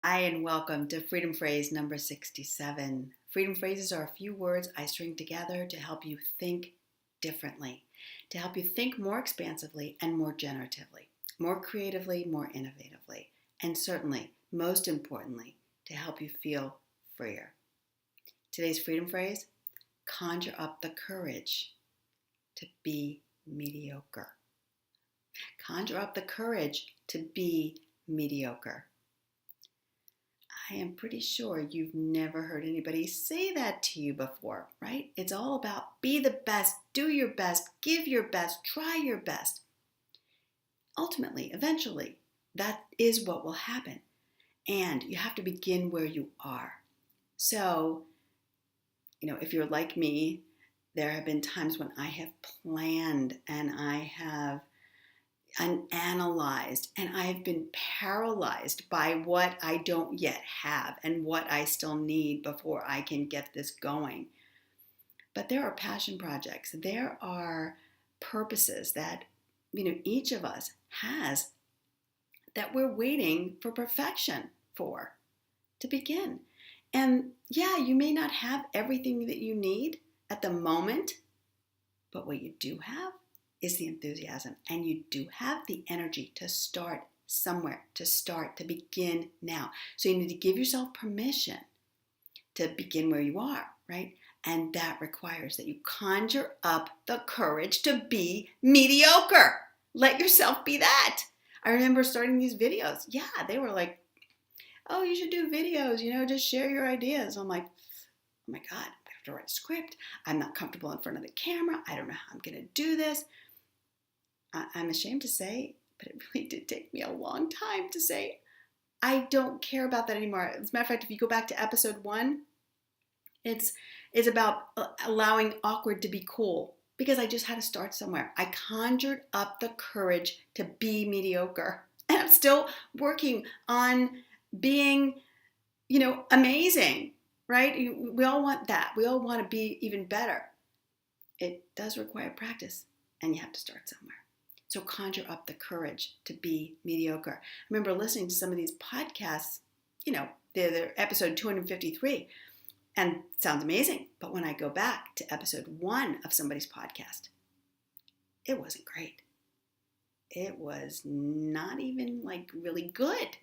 Hi, and welcome to Freedom Phrase number 67. Freedom phrases are a few words I string together to help you think differently, to help you think more expansively and more generatively, more creatively, more innovatively, and certainly, most importantly, to help you feel freer. Today's freedom phrase: conjure up the courage to be mediocre. Conjure up the courage to be mediocre. I am pretty sure you've never heard anybody say that to you before, right? It's all about be the best, do your best, give your best, try your best. Ultimately, eventually, that is what will happen. And you have to begin where you are. So, if you're like me, there have been times when I have planned and I have unanalyzed, and I've been paralyzed by what I don't yet have and what I still need before I can get this going. But there are passion projects, there are purposes that each of us has that we're waiting for perfection for to begin. And yeah, you may not have everything that you need at the moment, but what you do have is the enthusiasm, and you do have the energy to start somewhere, to begin now. So you need to give yourself permission to begin where you are, right? And that requires that you conjure up the courage to be mediocre. Let yourself be that. I remember starting these videos. Yeah, they were like, oh, you should do videos, just share your ideas. I'm like, oh my God, I have to write a script. I'm not comfortable in front of the camera. I don't know how I'm going to do this. I'm ashamed to say, but it really did take me a long time to say, I don't care about that anymore. As a matter of fact, if you go back to episode 1, it's about allowing awkward to be cool, because I just had to start somewhere. I conjured up the courage to be mediocre. And I'm still working on being, amazing, right? We all want that. We all want to be even better. It does require practice, and you have to start somewhere. So conjure up the courage to be mediocre. I remember listening to some of these podcasts, they're episode 253, and it sounds amazing. But when I go back to episode 1 of somebody's podcast, it wasn't great. It was not even really good.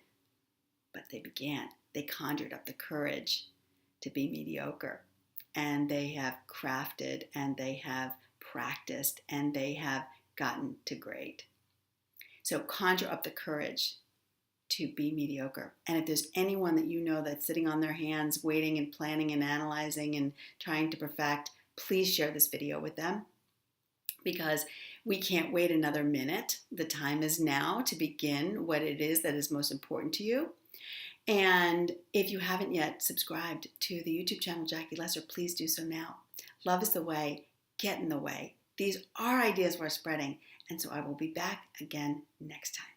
But they conjured up the courage to be mediocre. And they have crafted, and they have practiced, and they have gotten to great. So conjure up the courage to be mediocre. And if there's anyone that you know that's sitting on their hands, waiting and planning and analyzing and trying to perfect, please share this video with them, because we can't wait another minute. The time is now to begin what it is that is most important to you. And if you haven't yet subscribed to the YouTube channel Jackie Lesser, please do so now. Love is the way. Get in the way. These are ideas worth spreading. And so I will be back again next time.